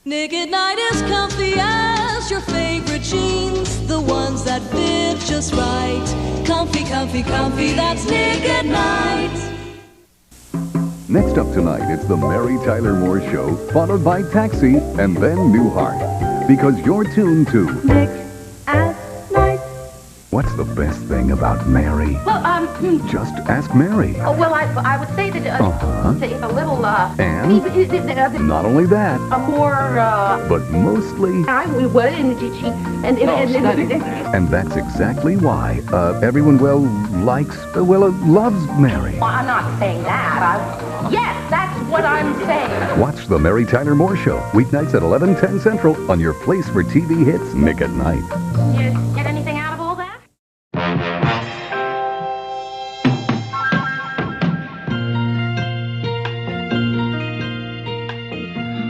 Nick at Nite is comfy as your favorite jeans, the ones that fit just right. Comfy, comfy, comfy, that's Nick at Nite. Next up tonight, it's the Mary Tyler Moore Show, followed by Taxi, and then Newhart. Because you're tuned to Nick at Nite. What's the best thing about Mary? Well, Just ask Mary. oh, well, I would say that say a little, And? Not only that, a more, but mostly... I would, And that's exactly why everyone, loves Mary. Well, I'm not saying that. Yes, that's what I'm saying. Watch the Mary Tyler Moore Show, weeknights at 11:10 Central on your place for TV hits, Nick at Nite. You get anything out of all that?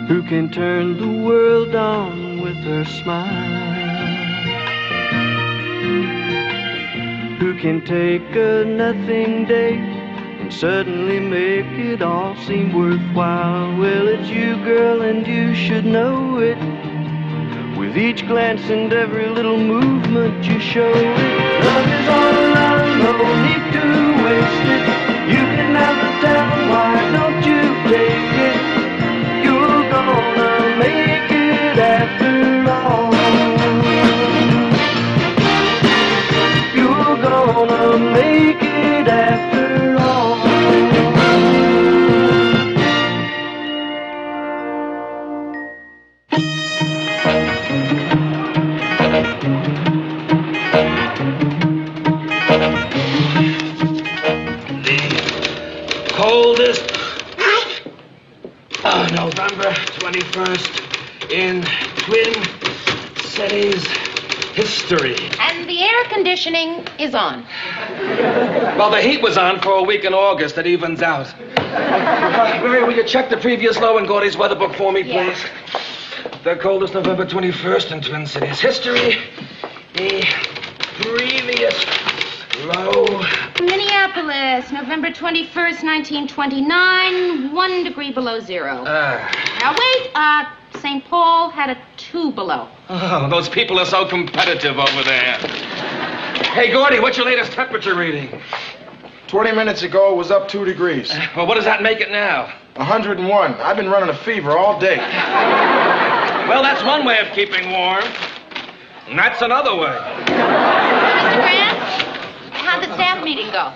Who can turn the world on with her smile? Who can take a nothing day and suddenly make it all seem worthwhile? Well, it's you, girl, and you should know it. With each glance and every little movement you show it. Love is all around, no need to waste it. You can have the time, why don't you take it? You're gonna make it after all. You're gonna make it after all. The coldest November 21st in Twin Cities history. And the air conditioning is on. Well, the heat was on for a week in August. It evens out. Mary, will you check the previous low in Gordy's weather book for me, please? The coldest November 21st in Twin Cities history. The previous low. Minneapolis, November 21st, 1929, 1 degree below zero. Now wait, St. Paul had a 2 below. Oh, those people are so competitive over there. Hey, Gordy, what's your latest temperature reading? 20 minutes ago, it was up 2 degrees. Well, what does that make it now? 101. I've been running a fever all day. Well, that's one way of keeping warm. And that's another way. Mr. Grant, how'd the staff meeting go?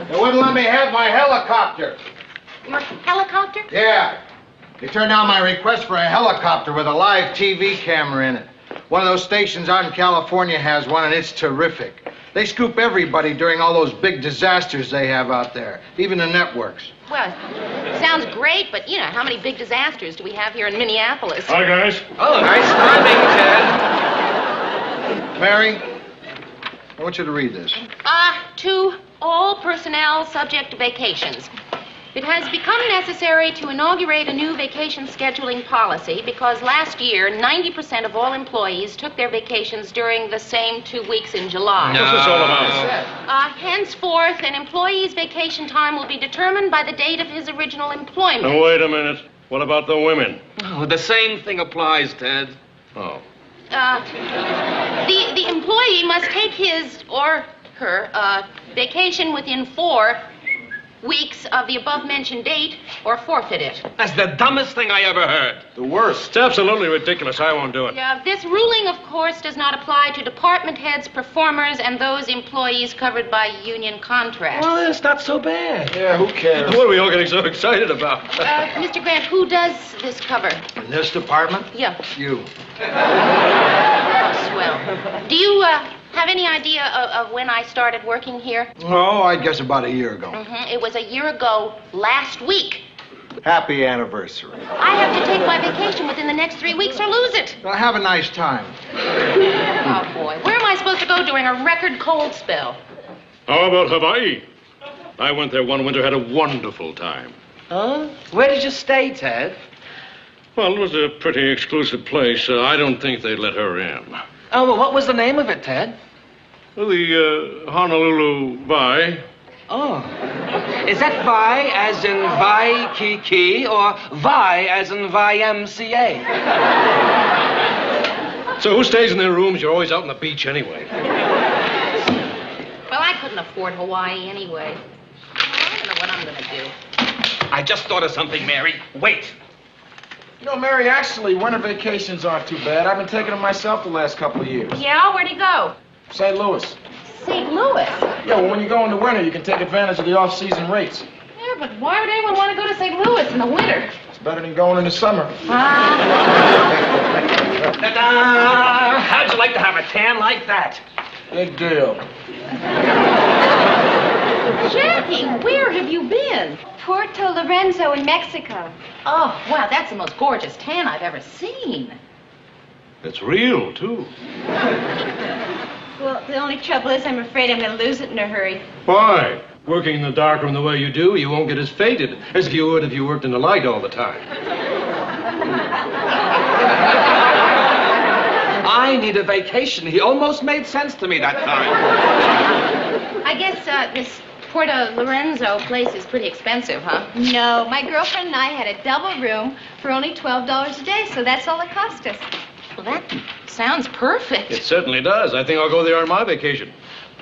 They wouldn't let me have my helicopter. Your helicopter? Yeah. They turned down my request for a helicopter with a live TV camera in it. One of those stations out in California has one, and it's terrific. They scoop everybody during all those big disasters they have out there, even the networks. Well, sounds great, but, how many big disasters do we have here in Minneapolis? Hi, guys. Oh, nice timing, Ted. Mary, I want you to read this. To all personnel subject to vacations. It has become necessary to inaugurate a new vacation scheduling policy because last year, 90% of all employees took their vacations during the same 2 weeks in July. What's this all about? Henceforth, an employee's vacation time will be determined by the date of his original employment. Now, wait a minute. What about the women? Oh, the same thing applies, Ted. Oh. The employee must take his or her vacation within 4 weeks of the above-mentioned date or forfeit it. That's the dumbest thing I ever heard. The worst. It's absolutely ridiculous. I won't do it. This ruling, of course, does not apply to department heads, performers, and those employees covered by union contracts. Well, it's not so bad. Yeah, who cares? What are we all getting so excited about? Mr. Grant, who does this cover? In this department? Yeah. You. Swell. Do you have any idea of when I started working here? Oh, I guess about a year ago. It was a year ago last week. Happy anniversary. I have to take my vacation within the next 3 weeks or lose it. Well, have a nice time. Oh, boy. Where am I supposed to go during a record cold spell? How about Hawaii? I went there one winter, had a wonderful time. Huh? Where did you stay, Ted? Well, it was a pretty exclusive place. I don't think they'd let her in. Oh, well, what was the name of it, Ted? The Honolulu Bay. Oh. Is that Vi as in Vi Kiki or Vi as in YMCA? So who stays in their rooms? You're always out on the beach anyway. Well, I couldn't afford Hawaii anyway. I don't know what I'm going to do. I just thought of something, Mary. Wait. You know, Mary, actually, winter vacations aren't too bad. I've been taking them myself the last couple of years. Yeah? Where'd he go? St. Louis. St. Louis? Yeah, well, when you go in the winter, you can take advantage of the off-season rates. Yeah, but why would anyone want to go to St. Louis in the winter? It's better than going in the summer. Ta-da! How'd you like to have a tan like that? Big deal. Jackie, where have you been? Puerto Lorenzo in Mexico. Oh, wow, that's the most gorgeous tan I've ever seen. It's real, too. Well, the only trouble is I'm afraid I'm going to lose it in a hurry. Why? Working in the darkroom the way you do, you won't get as faded as if you would if you worked in the light all the time. I need a vacation. He almost made sense to me that time. I guess this Puerto Lorenzo place is pretty expensive, huh? No, my girlfriend and I had a double room for only $12 a day, so that's all it cost us. Well, that sounds perfect. It certainly does. I think I'll go there on my vacation.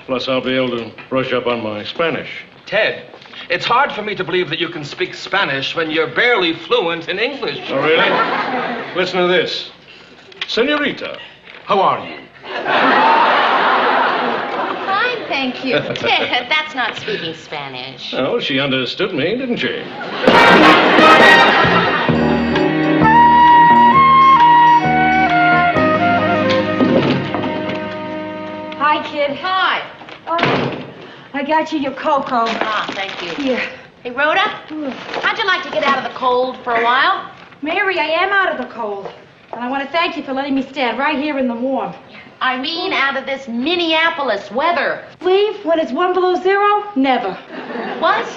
Plus, I'll be able to brush up on my Spanish. Ted, it's hard for me to believe that you can speak Spanish when you're barely fluent in English. Oh, really? Listen to this. Senorita, how are you? Fine, thank you. That's not speaking Spanish. Oh, she understood me, didn't she? Hi, kid. Hi. Oh, I got you your cocoa. Ah, thank you. Here. Hey, Rhoda, how'd you like to get out of the cold for a while? Mary, I am out of the cold. And I want to thank you for letting me stand right here in the warm. I mean, out of this Minneapolis weather. Leave when it's 1 below 0? Never. What?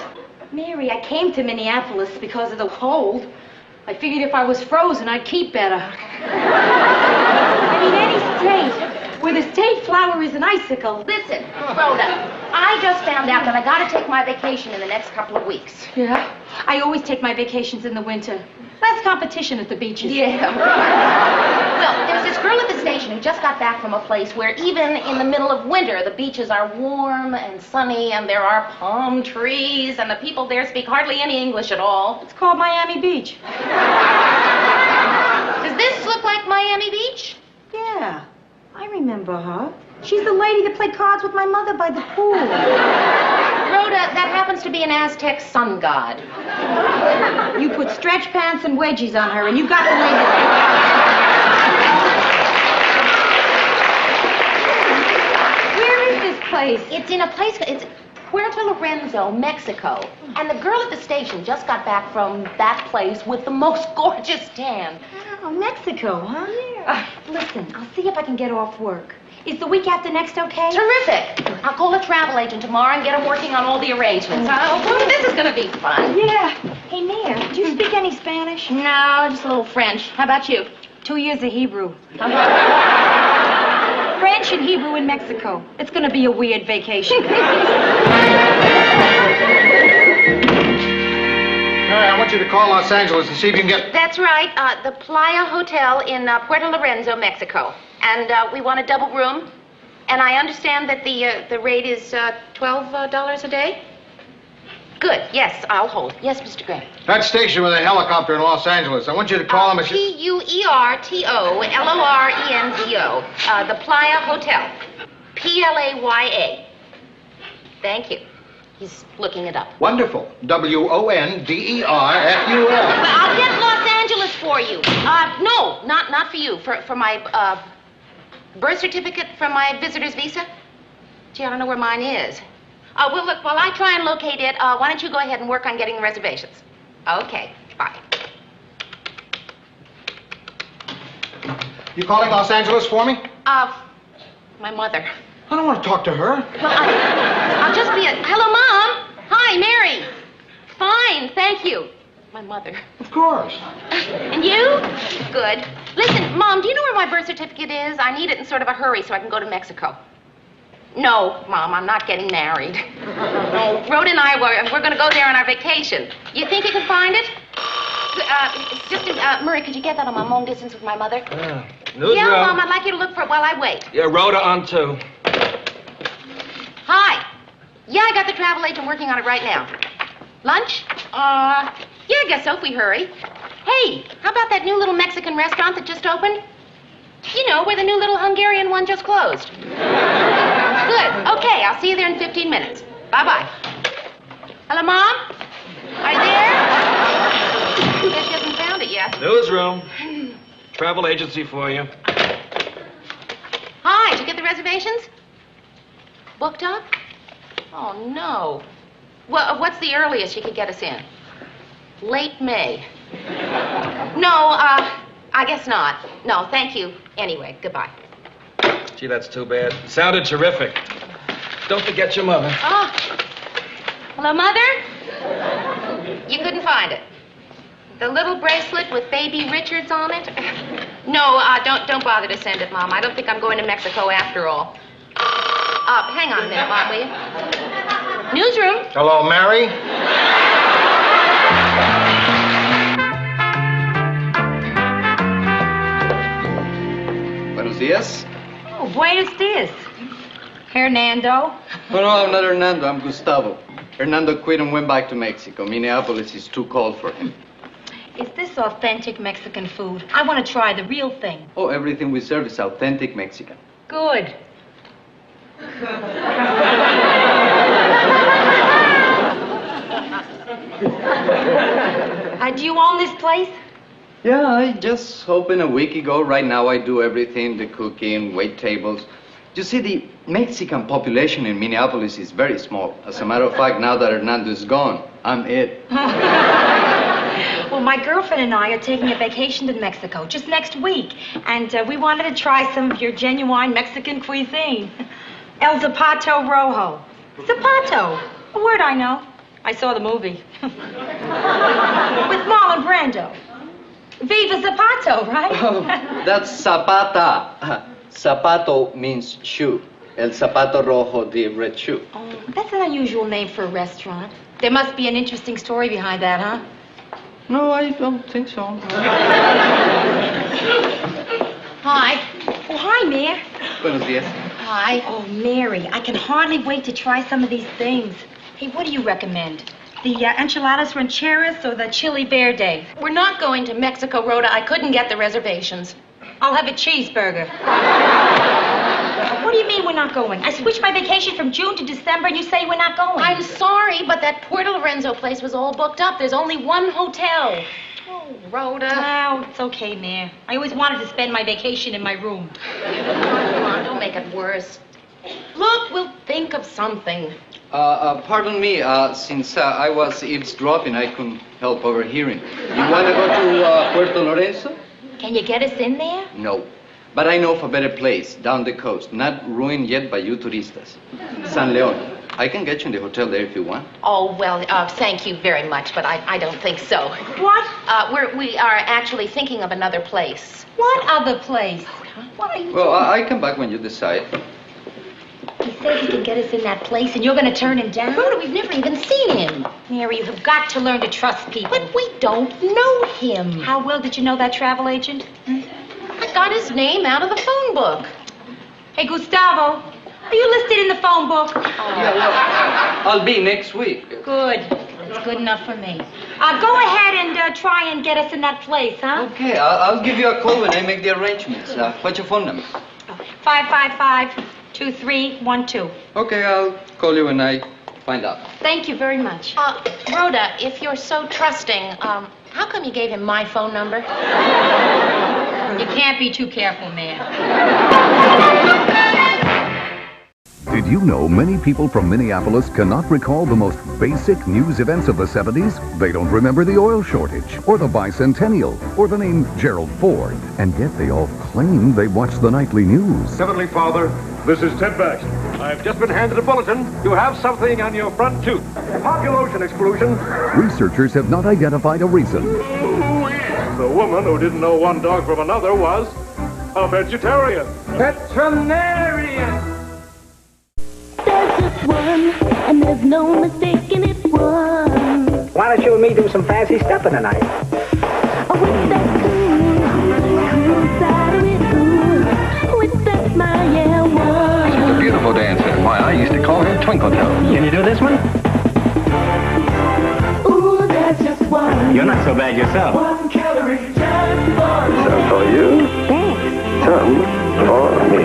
Mary, I came to Minneapolis because of the cold. I figured if I was frozen, I'd keep better. I mean, any state where the state flower is an icicle. Listen, Rhoda, I just found out that I got to take my vacation in the next couple of weeks. Yeah? I always take my vacations in the winter. Less competition at the beaches. Yeah. Well, there's this girl at the station who just got back from a place where even in the middle of winter, the beaches are warm and sunny, and there are palm trees, and the people there speak hardly any English at all. It's called Miami Beach. Does this look like Miami Beach? Yeah, I remember her. She's the lady that played cards with my mother by the pool. Rhoda, that happens to be an Aztec sun god. You put stretch pants and wedgies on her, and you got the lady. Where is this place? It's in a place, it's Puerto Lorenzo, Mexico. And the girl at the station just got back from that place with the most gorgeous tan. Oh, Mexico, huh? Yeah. Listen, I'll see if I can get off work. Is the week after next okay? Terrific. I'll call a travel agent tomorrow and get him working on all the arrangements. Oh, this is going to be fun. Yeah. Hey, Mia, do you speak any Spanish? No, just a little French. How about you? 2 years of Hebrew. French and Hebrew in Mexico. It's going to be a weird vacation. I want you to call Los Angeles and see if you can get... That's right. The Playa Hotel in Puerto Lorenzo, Mexico. And we want a double room. And I understand that the rate is $12 a day? Good. Yes, I'll hold. Yes, Mr. Graham. That station with a helicopter in Los Angeles. I want you to call them and... Puerto-Lorenzo. The Playa Hotel. Playa. Thank you. He's looking it up. Wonderful. WONDERFUL. Well, I'll get Los Angeles for you. No, not for you. For my birth certificate from my visitor's visa. Gee, I don't know where mine is. Well, look, while I try and locate it, why don't you go ahead and work on getting the reservations? Okay, bye. You calling Los Angeles for me? My mother. I don't want to talk to her. Well, I'll just be Hello, Mom. Hi, Mary. Fine, thank you. My mother. Of course. And you? Good. Listen, Mom, do you know where my birth certificate is? I need it in sort of a hurry so I can go to Mexico. No, Mom, I'm not getting married. No, Rhoda and I, we're going to go there on our vacation. You think you can find it? Murray, could you get that on my long distance with my mother? Newsroom. Yeah, Mom, I'd like you to look for it while I wait. Yeah, Rhoda on 2. Hi. Yeah, I got the travel agent working on it right now. Lunch? Yeah, I guess so if we hurry. Hey, how about that new little Mexican restaurant that just opened? You know, where the new little Hungarian one just closed. Good. Okay, I'll see you there in 15 minutes. Bye-bye. Hello, Mom? Are you there? Guess you haven't found it yet. Newsroom. Travel agency for you. Hi, did you get the reservations? Booked up? Oh, no. Well, what's the earliest you could get us in? Late May. No, I guess not. No, thank you. Anyway, goodbye. Gee, that's too bad. Sounded terrific. Don't forget your mother. Oh. Hello, Mother? You couldn't find it. The little bracelet with baby Richards on it? No, don't bother to send it, Mom. I don't think I'm going to Mexico after all. Hang on a minute, Mom, will you? Newsroom. Hello, Mary? Buenos dias. Oh, buenos dias. Hernando. No, I'm not Hernando. I'm Gustavo. Hernando quit and went back to Mexico. Minneapolis is too cold for him. Is this authentic Mexican food? I want to try the real thing. Oh, everything we serve is authentic Mexican. Good. Do you own this place? Yeah, I just opened a week ago. Right now I do everything, the cooking, wait tables. You see, the Mexican population in Minneapolis is very small. As a matter of fact, now that Hernando is gone, I'm it. Well, my girlfriend and I are taking a vacation to Mexico just next week. And we wanted to try some of your genuine Mexican cuisine. El Zapato Rojo. Zapato. A word I know. I saw the movie. With Marlon Brando. Viva Zapato, right? Oh, that's Zapata. Zapato means shoe. El Zapato Rojo, the red shoe. Oh, that's an unusual name for a restaurant. There must be an interesting story behind that, huh? No, I don't think so. Hi. Oh, hi, Mare. Buenos dias. Hi. Oh, Mary, I can hardly wait to try some of these things. Hey, what do you recommend? The enchiladas rancheras or the chili verde? We're not going to Mexico, Rhoda. I couldn't get the reservations. I'll have a cheeseburger. What do you mean we're not going? I switched my vacation from June to December and you say we're not going. I'm sorry, but that Puerto Lorenzo place was all booked up. There's only one hotel. Oh, Rhoda. Oh, it's okay, Mare. I always wanted to spend my vacation in my room. Come on, don't make it worse. Look, we'll think of something. Pardon me, since I was eavesdropping, I couldn't help overhearing. You want to go to Puerto Lorenzo? Can you get us in there? No. But I know of a better place, down the coast, not ruined yet by you turistas. San Leon. I can get you in the hotel there if you want. Oh, well, thank you very much, but I don't think so. What? We are actually thinking of another place. What other place? What are you Well, I come back when you decide. He says he can get us in that place, and you're going to turn him down? Rhoda, we've never even seen him. Mary, you have got to learn to trust people. But we don't know him. How well did you know that travel agent? I got his name out of the phone book. Hey, Gustavo, are you listed in the phone book? Yeah, well, I'll be next week. Good. That's good enough for me. Go ahead and try and get us in that place, huh? Okay, I'll give you a call when I make the arrangements. What's your phone number? 555-2312. Okay, I'll call you when I find out. Thank you very much. Rhoda, if you're so trusting, how come you gave him my phone number? You can't be too careful, man. Did you know many people from Minneapolis cannot recall the most basic news events of the 70s? They don't remember the oil shortage, or the bicentennial, or the name Gerald Ford. And yet they all claim they watch the nightly news. Heavenly Father, this is Ted Baxter. I've just been handed a bulletin. You have something on your front tooth. Population explosion. Researchers have not identified a reason. The woman who didn't know one dog from another was a vegetarian. Veterinarian. one, and there's no mistaking it one. Why don't you and me do some fancy stepping tonight? Oh, with that cool side of it, ooh, with that smile, yeah, one. She's a beautiful dancer. Why, I used to call her Twinkle Toes. Can you do this one? Ooh, that's just one. You're not so bad yourself. 1 calorie, just one. Some for you, Thanks. some for me.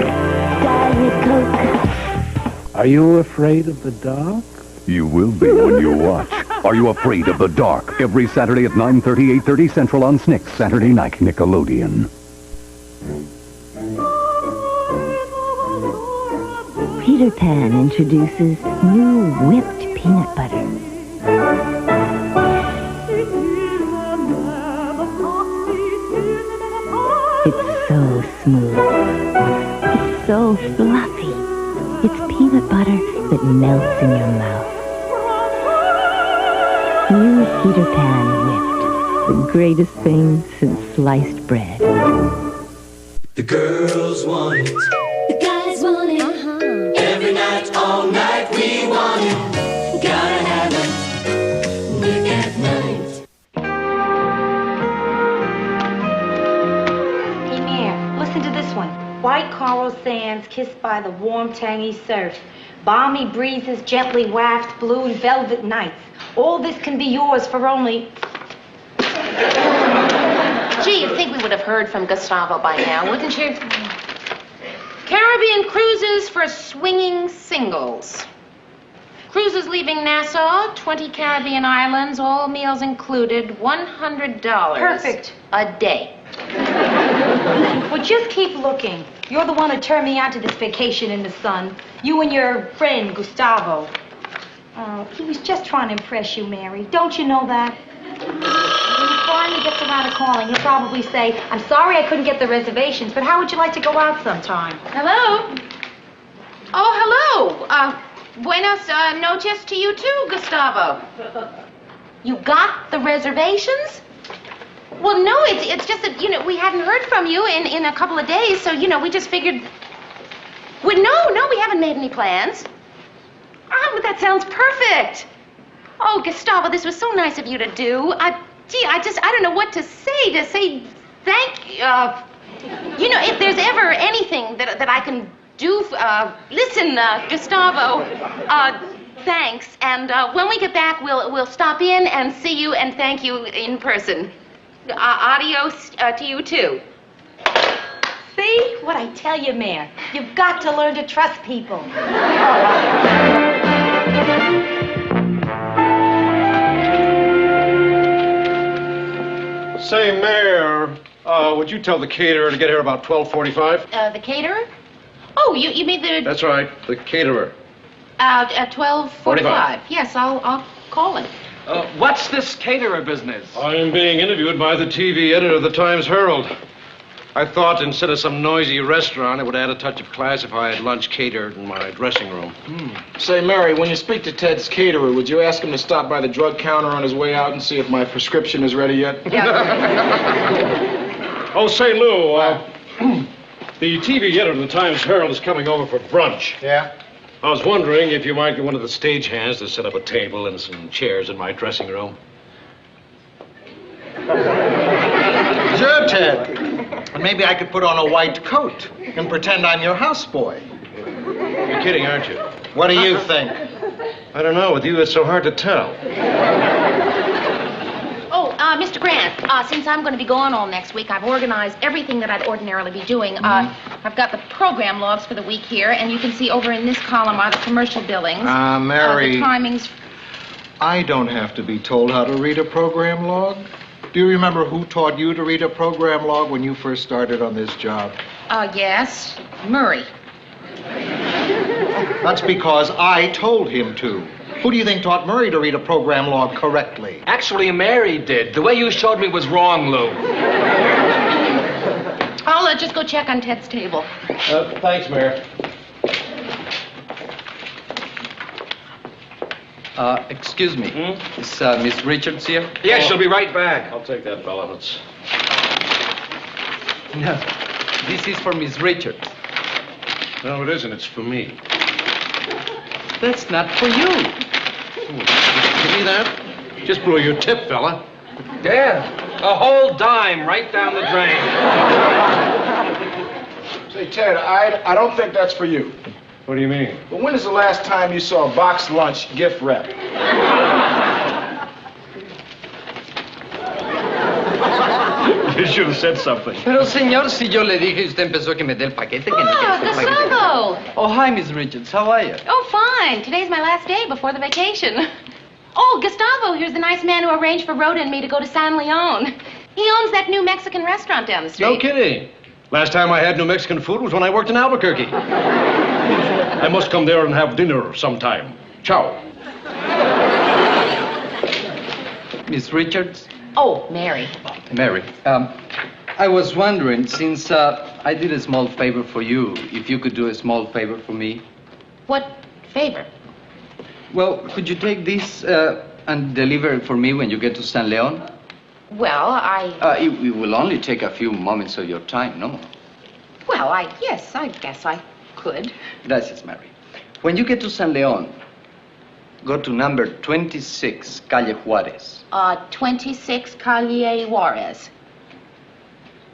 Diet Coke. Are you afraid of the dark? You will be when you watch. Are You Afraid of the Dark? Every Saturday at 9:30, 8:30 Central on SNCC. Saturday night, Nickelodeon. Peter Pan introduces new whipped peanut butter. It's so smooth. It's so fluffy. It's peanut butter that melts in your mouth. New Peter Pan whipped. The greatest thing since sliced bread. The girls want it. The guys want it. Every night, all night, we want it. Gotta have it. Nick at Night. Hey, Mayor, listen to this one. White coral sands kissed by the warm, tangy surf. Balmy breezes gently waft blue and velvet nights. All this can be yours for only... Gee, you'd think we would have heard from Gustavo by now, wouldn't you? Caribbean cruises for swinging singles. Cruises leaving Nassau, 20 Caribbean islands, all meals included, $100. Perfect. A day. Well, just keep looking. You're the one who turned me on to this vacation in the sun. You and your friend, Gustavo. Oh, he was just trying to impress you, Mary. Don't you know that? When he finally gets around to calling, he'll probably say, I'm sorry I couldn't get the reservations, but how would you like to go out sometime? Hello? Oh, hello. Buenas noches to you too, Gustavo. You got the reservations? Well, no, it's just that, we hadn't heard from you in a couple of days, so, we just figured... Well, no, we haven't made any plans. Oh, that sounds perfect. Oh, Gustavo, this was so nice of you to do. I don't know what to say. To say thank you. If there's ever anything that I can do, listen, Gustavo, thanks. And when we get back, we'll stop in and see you and thank you in person. Adios to you, too. See? What I tell you, Mayor. You've got to learn to trust people. Say, Mayor, would you tell the caterer to get here about 12:45? The caterer? Oh, you mean the... That's right, the caterer. At 12:45. Yes, I'll call him. What's this caterer business? I am being interviewed by the TV editor of the Times-Herald. I thought instead of some noisy restaurant, it would add a touch of class if I had lunch catered in my dressing room. Say, Mary, when you speak to Ted's caterer, would you ask him to stop by the drug counter on his way out and see if my prescription is ready yet? Yeah. Oh, say, Lou, the TV editor of the Times-Herald is coming over for brunch. Yeah? I was wondering if you might get one of the stagehands to set up a table and some chairs in my dressing room. Sure, Ted. And maybe I could put on a white coat and pretend I'm your houseboy. You're kidding, aren't you? What do you think? I don't know. With you, it's so hard to tell. Oh, Mr. Grant, since I'm going to be gone all next week, I've organized everything that I'd ordinarily be doing. I've got the program logs for the week here, and you can see over in this column are the commercial billings. Mary. The timings. I don't have to be told how to read a program log. Do you remember who taught you to read a program log when you first started on this job? Yes, Murray. That's because I told him to. Who do you think taught Murray to read a program log correctly? Actually, Mary did. The way you showed me was wrong, Lou. I'll just go check on Ted's table. Thanks, Mayor. Excuse me. Is Miss Richards here? Yes, she'll be right back. I'll take that, fella. It's... No, this is for Miss Richards. No, it isn't. It's for me. That's not for you. Give me that. Just blew your tip, fella. Yeah, a whole dime right down the drain. Say, Ted, I don't think that's for you. What do you mean? But when is the last time you saw a boxed lunch gift wrap? You should have said something. Pero, señor, si yo le dije y usted empezó que me dé el paquete, que no quiere este paquete. Gustavo! Oh, hi, Miss Richards. How are you? Oh, fine. Today's my last day before the vacation. Oh, Gustavo, here's the nice man who arranged for Rhoda and me to go to San Leon. He owns that new Mexican restaurant down the street. No kidding. Last time I had New Mexican food was when I worked in Albuquerque. I must come there and have dinner sometime. Ciao. Miss Richards? Oh, Mary. Mary, I was wondering, since I did a small favor for you, if you could do a small favor for me. What favor? Well, could you take this and deliver it for me when you get to San Leon? Well, It will only take a few moments of your time, no more. Well, yes, I guess I could. Gracias, Mary. When you get to San Leon, go to number 26, Calle Juarez. 26 Calle Juarez.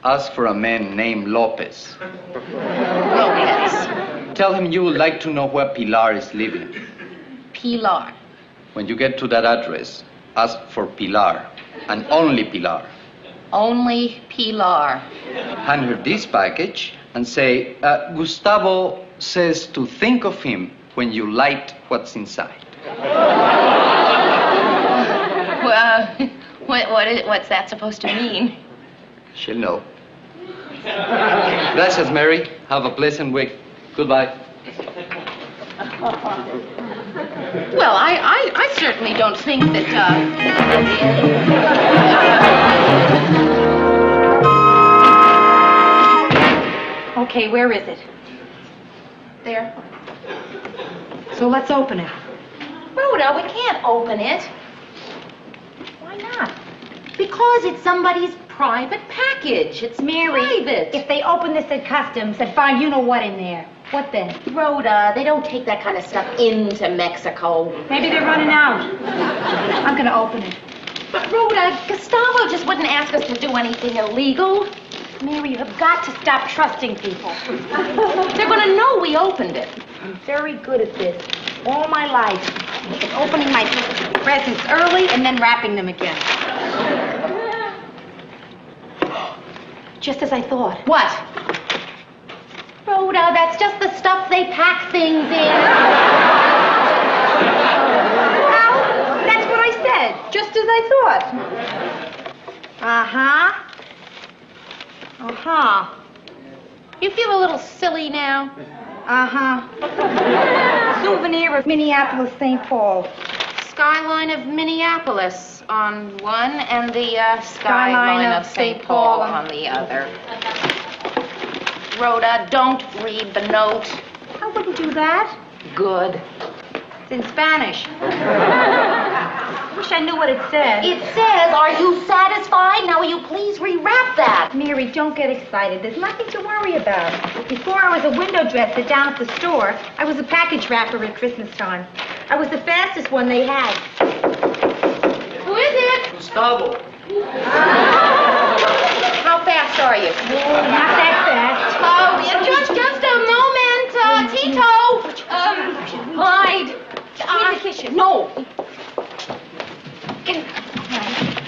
Ask for a man named Lopez. Lopez. Tell him you would like to know where Pilar is living. Pilar. When you get to that address, ask for Pilar, and only Pilar. Only Pilar. Hand her this package and say, Gustavo says to think of him when you light what's inside. What's that supposed to mean? She'll know. Gracias, Mary. Have a pleasant week. Goodbye. Well, I certainly don't think that, Okay, where is it? There. So let's open it. Rhoda, we can't open it. Why not? Because it's somebody's private package. It's Mary, private. if they open this at customs and find you know what in there, what then? Rhoda, they don't take that kind of stuff into Mexico. Maybe they're running out. I'm gonna open it. But Rhoda, Gustavo just wouldn't ask us to do anything illegal. Mary, you have got to stop trusting people. They're gonna know we opened it. I'm very good at this. All my life. It's opening my presents early and then wrapping them again. Just as I thought. What? Rhoda, that's just the stuff they pack things in. Well, that's what I said. Just as I thought. Uh-huh. Uh-huh. You feel a little silly now? Uh-huh. Souvenir of Minneapolis, St. Paul. Skyline of Minneapolis on one and the skyline of St. Paul on the other. Rhoda, don't read the note. I wouldn't do that. Good. It's in Spanish. Wish I knew what it said. It says, are you satisfied? Now will you please rewrap that? Mary, don't get excited. There's nothing to worry about. Before I was a window dresser down at the store, I was a package wrapper at Christmas time. I was the fastest one they had. Who is it? Gustavo. How fast are you? Not that fast. Oh, yeah, just a moment, Tito. Clyde. I'm in the kitchen. No.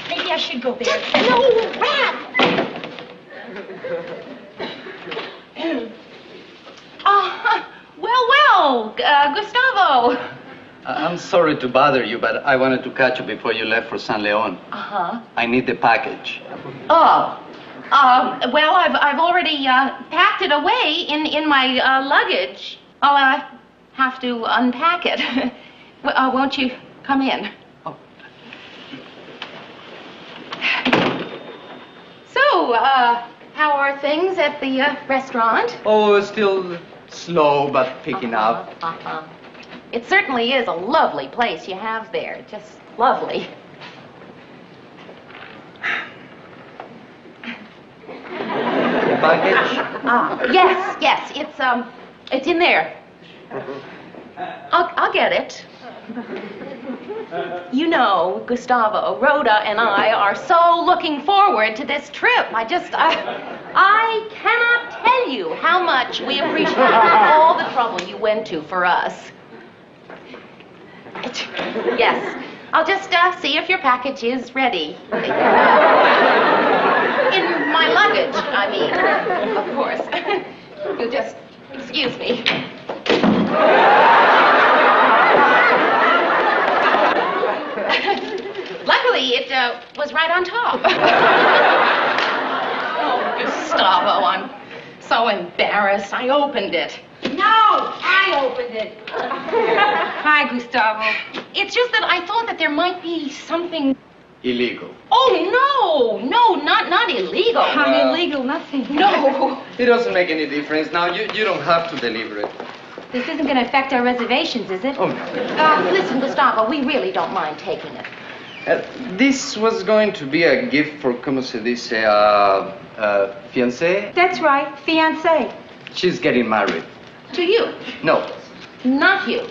Maybe I should go there. No, rap. Well, Gustavo. I'm sorry to bother you, but I wanted to catch you before you left for San Leon. Uh-huh. I need the package. Oh. Well, I've already packed it away in my luggage. I'll have to unpack it. Won't you come in? Oh. So, how are things at the restaurant? Oh, still slow, but picking up. It certainly is a lovely place you have there. Just lovely. Package? Yes, it's in there. I'll get it. You know, Gustavo, Rhoda, and I are so looking forward to this trip. I cannot tell you how much we appreciate all the trouble you went to for us. Yes, I'll just see if your package is ready. In my luggage, I mean, of course. You'll just excuse me. Luckily, it was right on top. Oh, Gustavo, I'm so embarrassed. I opened it. No, I opened it. Hi, Gustavo. It's just that I thought that there might be something... Illegal. Oh, no, not illegal. I'm illegal, nothing. No. It doesn't make any difference. Now, you don't have to deliver it. This isn't going to affect our reservations, is it? Oh, no. Listen, Gustavo, we really don't mind taking it. This was going to be a gift for, ¿cómo se dice, fiancé? That's right, fiancé. She's getting married. To you? No. Not you.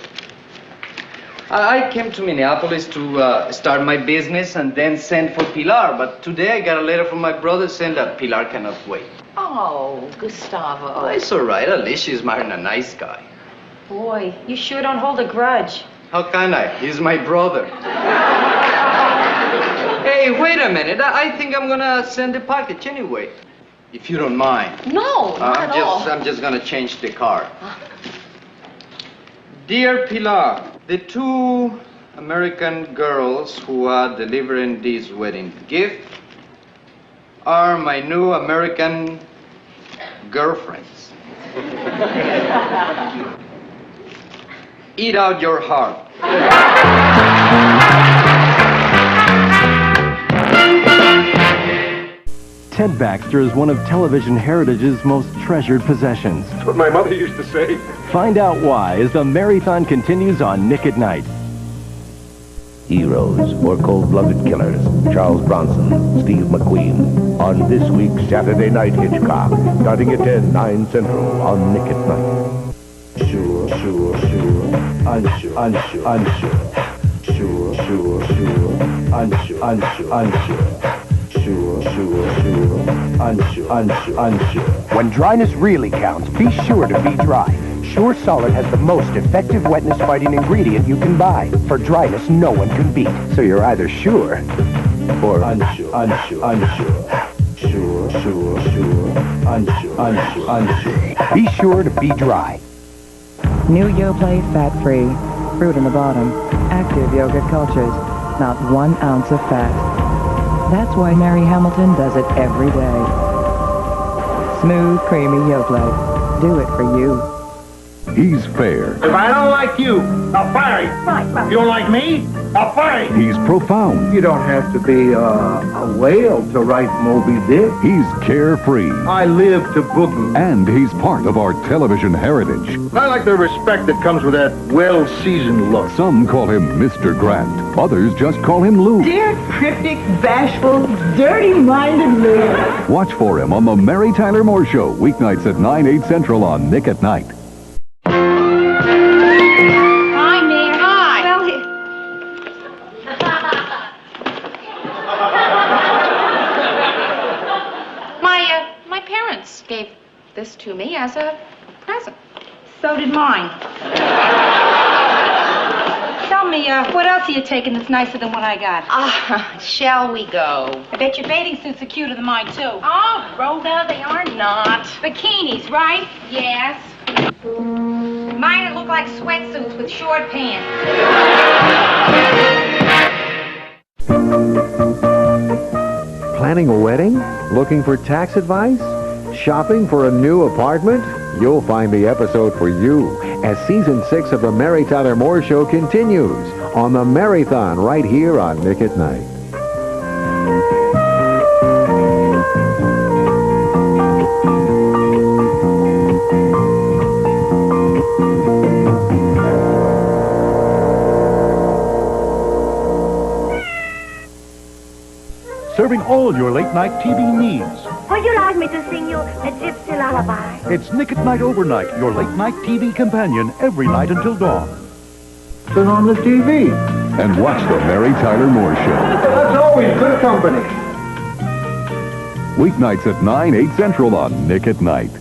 I came to Minneapolis to start my business and then send for Pilar, but today I got a letter from my brother saying that Pilar cannot wait. Oh, Gustavo. Oh, it's all right. At least she's marrying a nice guy. Boy, you sure don't hold a grudge. How can I? He's my brother. Hey, wait a minute. I think I'm gonna send the package anyway. If you don't mind. No, not at all. I'm just gonna change the card. Dear Pilar, the two American girls who are delivering this wedding gift are my new American girlfriends. Eat out your heart. Ted Baxter is one of television heritage's most treasured possessions. That's what my mother used to say. Find out why as the marathon continues on Nick at Night. Heroes or cold-blooded killers, Charles Bronson, Steve McQueen, on this week's Saturday Night Hitchcock, starting at 10, 9 Central on Nick at Night. Sure, unsure, unsure. Sure, unsure, unsure. Sure, unsure. When dryness really counts, be sure to be dry. Sure Solid has the most effective wetness-fighting ingredient you can buy. For dryness no one can beat. So you're either sure or unsure. Sure, unsure. Be sure to be dry. New Yoplait fat-free, fruit in the bottom, active yogurt cultures, not 1 ounce of fat. That's why Mary Hamilton does it every day. Smooth, creamy Yoplait. Do it for you. He's fair. If I don't like you, I'll fire you. Right. If you don't like me, I'll fire you. He's profound. You don't have to be a whale to write Moby Dick. He's carefree. I live to boogie. And he's part of our television heritage. I like the respect that comes with that well-seasoned look. Some call him Mr. Grant. Others just call him Lou. Dear cryptic, bashful, dirty-minded Lou. Watch for him on The Mary Tyler Moore Show, weeknights at 9, 8 Central on Nick at Night. Hi, Mary. Hi. Well, My parents gave this to me as a present. so did mine. Tell me, what else are you taking that's nicer than what I got? Shall we go? I bet your bathing suits are cuter than mine, too. Oh, Rhoda, they are not. Bikinis, right? Yes. Mine look like sweatsuits with short pants. Planning a wedding? Looking for tax advice? Shopping for a new apartment? You'll find the episode for you as Season 6 of The Mary Tyler Moore Show continues on the Marathon right here on Nick at Night. Serving all your late-night TV needs. would you like me to sing you a gypsy lullaby? It's Nick at Night Overnight, your late-night TV companion every night until dawn. Turn on the TV. And watch the Mary Tyler Moore Show. That's always good company. Weeknights at 9, 8 Central on Nick at Night.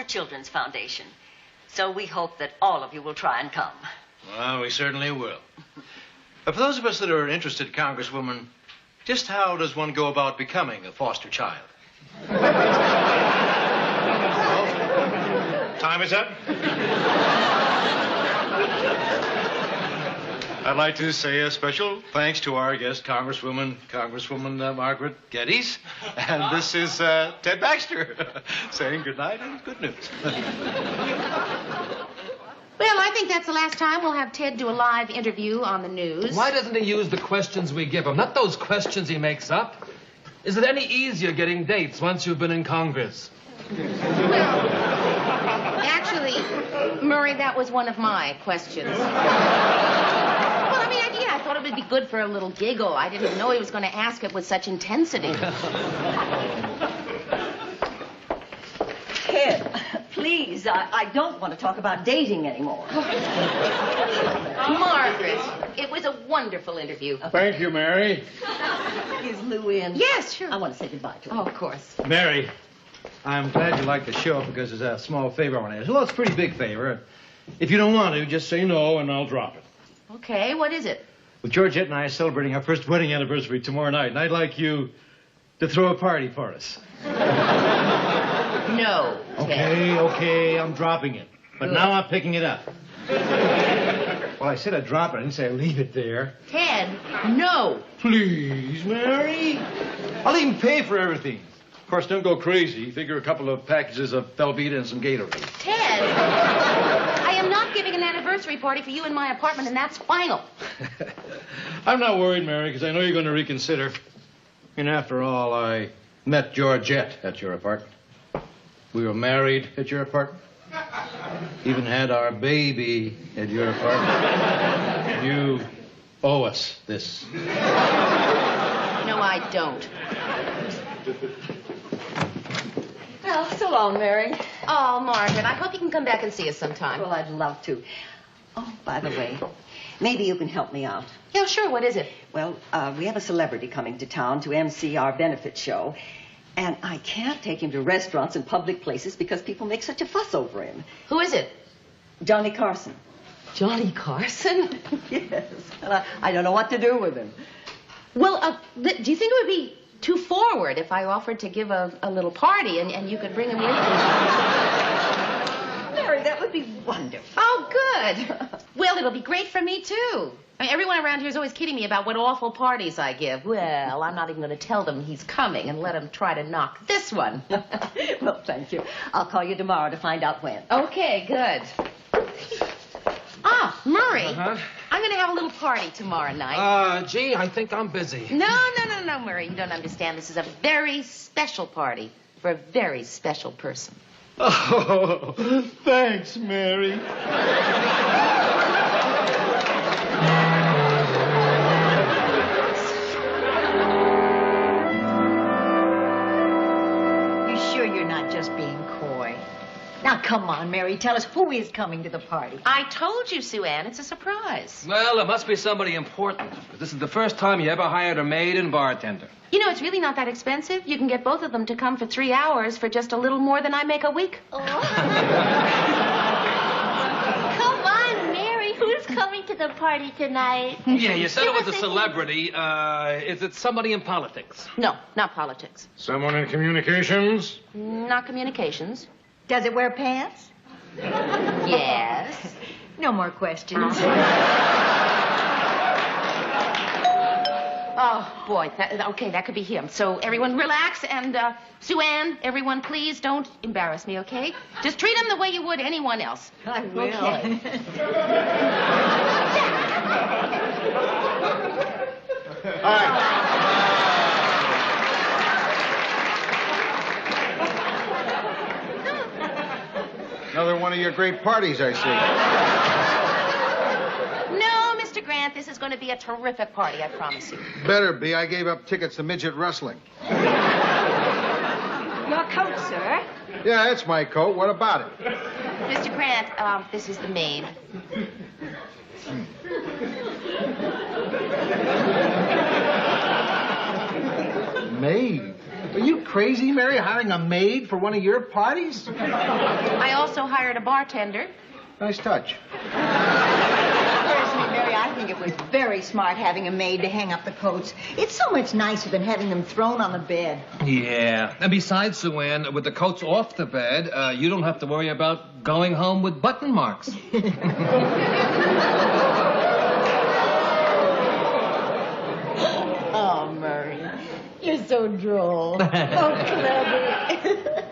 Children's Foundation. So we hope that all of you will try and come. Well, we certainly will. For those of us that are interested, Congresswoman, just how does one go about becoming a foster child? Well, time is up. I'd like to say a special thanks to our guest, Congresswoman Margaret Geddes. And this is Ted Baxter saying good night and good news. Well, I think that's the last time we'll have Ted do a live interview on the news. Why doesn't he use the questions we give him? Not those questions he makes up. Is it any easier getting dates once you've been in Congress? Well, actually, Murray, that was one of my questions. I thought it would be good for a little giggle. I didn't know he was going to ask it with such intensity. Ted, please, I don't want to talk about dating anymore. Margaret, it was a wonderful interview. Thank you, Mary. Is Lou in? Yes, sure. I want to say goodbye to him. Oh, of course. Mary, I'm glad you like the show because there's a small favor I want to ask. Well, it's a pretty big favor. If you don't want to, just say no and I'll drop it. Okay, what is it? Well, Georgette and I are celebrating our first wedding anniversary tomorrow night, and I'd like you to throw a party for us. No, Ted. Okay, I'm dropping it. But Good. now I'm picking it up. Well, I said I'd drop it. I didn't say I'd leave it there. Ted, no. Please, Mary. I'll even pay for everything. Of course, don't go crazy. Figure a couple of packages of Velveeta and some Gatorade. Ted, I am not giving an anniversary party for you in my apartment, and that's final. I'm not worried, Mary, because I know you're going to reconsider. And after all, I met Georgette at your apartment. We were married at your apartment. Even had our baby at your apartment. You owe us this. No, I don't. Well, so long, Mary. Oh, Margaret, I hope you can come back and see us sometime. Well, I'd love to. Oh, by the way, maybe you can help me out. Yeah, sure. What is it? Well, we have a celebrity coming to town to MC our benefit show. And I can't take him to restaurants and public places because people make such a fuss over him. Who is it? Johnny Carson. Johnny Carson? Yes. And I don't know what to do with him. Well, do you think it would be too forward if I offered to give a little party and you could bring him with? Mary, that would be wonderful. Oh, good. Well, it'll be great for me, too. I mean, everyone around here is always kidding me about what awful parties I give. Well, I'm not even going to tell them he's coming and let him try to knock this one. Well, thank you. I'll call you tomorrow to find out when. Okay, good. Ah, Murray. Uh-huh. I'm going to have a little party tomorrow night. Gee, I think I'm busy. No, Murray. You don't understand. This is a very special party for a very special person. Oh, thanks, Mary. You sure you're not just being coy? Now, come on, Mary. Tell us who is coming to the party. I told you, Sue Ann. It's a surprise. Well, it must be somebody important. This is the first time you ever hired a maid and bartender. You know, it's really not that expensive. You can get both of them to come for 3 hours for just a little more than I make a week. Come on, Mary. Who's coming to the party tonight? Yeah, you said it was a celebrity. Is it somebody in politics? No, not politics. Someone in communications? Not communications. Does it wear pants? Yes. No more questions. Oh, boy. Okay, that could be him. So everyone relax, and Sue Ann, everyone, please don't embarrass me, okay? Just treat him the way you would anyone else. I will. Okay. All right. Another one of your great parties, I see. No, Mr. Grant, this is going to be a terrific party, I promise you. Better be. I gave up tickets to midget wrestling. Your coat, sir. Yeah, it's my coat. What about it? Mr. Grant, this is the maid. Maid? Are you crazy, Mary, hiring a maid for one of your parties? I also hired a bartender. Nice touch. Personally, Mary, I think it was very smart having a maid to hang up the coats. It's so much nicer than having them thrown on the bed. Yeah. And besides, Sue Ann, with the coats off the bed, you don't have to worry about going home with button marks. Oh, Murray, you're so droll. So clever.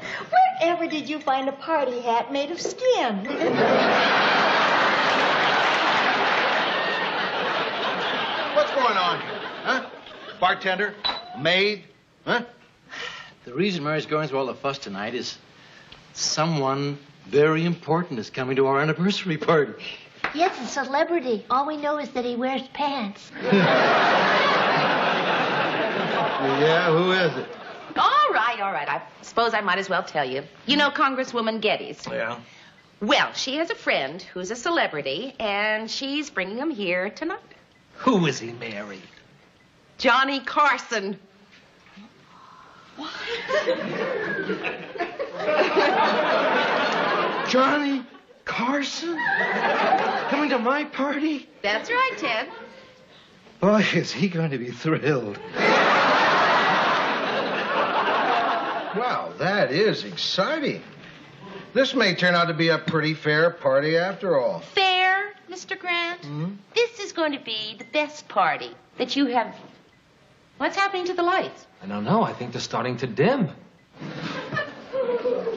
Wherever did you find a party hat made of skin? What's going on here? Huh? Bartender? Maid? Huh? The reason Mary's going through all the fuss tonight is someone very important is coming to our anniversary party. Yes, a celebrity. All we know is that he wears pants. Yeah, who is it? All right. I suppose I might as well tell you. You know Congresswoman Geddes? Yeah. Well, she has a friend who's a celebrity, and she's bringing him here tonight. Who is he, Mary? Johnny Carson. Johnny Carson? Coming to my party? That's right, Ted. Boy, is he going to be thrilled. Well, that is exciting. This may turn out to be a pretty fair party after all. Fair, Mr. Grant? Hmm? This is going to be the best party that you have... What's happening to the lights? I don't know. I think they're starting to dim.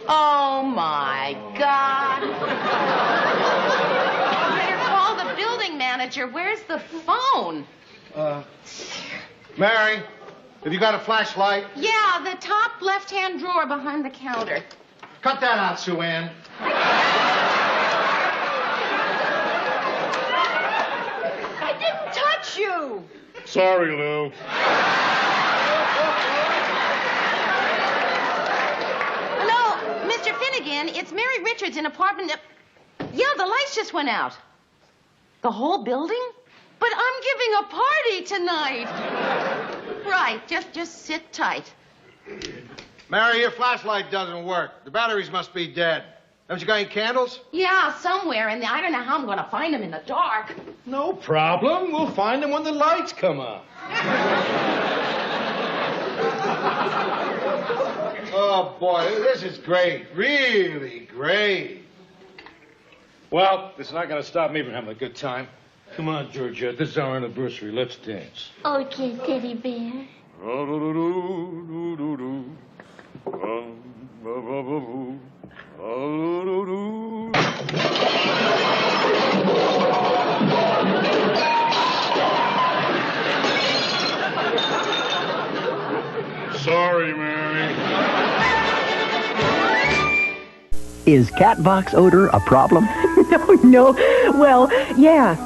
Oh, my God. Better call the building manager. Where's the phone? Mary, have you got a flashlight? Yeah, the top left-hand drawer behind the counter. Cut that out, Sue Ann. I didn't touch you. Sorry, Lou. Hello, Mr. Finnegan. It's Mary Richards in apartment... Yeah, the lights just went out. The whole building? But I'm giving a party tonight. Right, just sit tight. Mary, your flashlight doesn't work. The batteries must be dead. Haven't you got any candles? Yeah, somewhere in there. I don't know how I'm going to find them in the dark. No problem. We'll find them when the lights come on. Oh, boy, this is great. Really great. Well, it's not going to stop me from having a good time. Come on, Georgette. This is our anniversary. Let's dance. Okay, teddy bear. Sorry, Mary. Is cat box odor a problem? No. Well, yeah.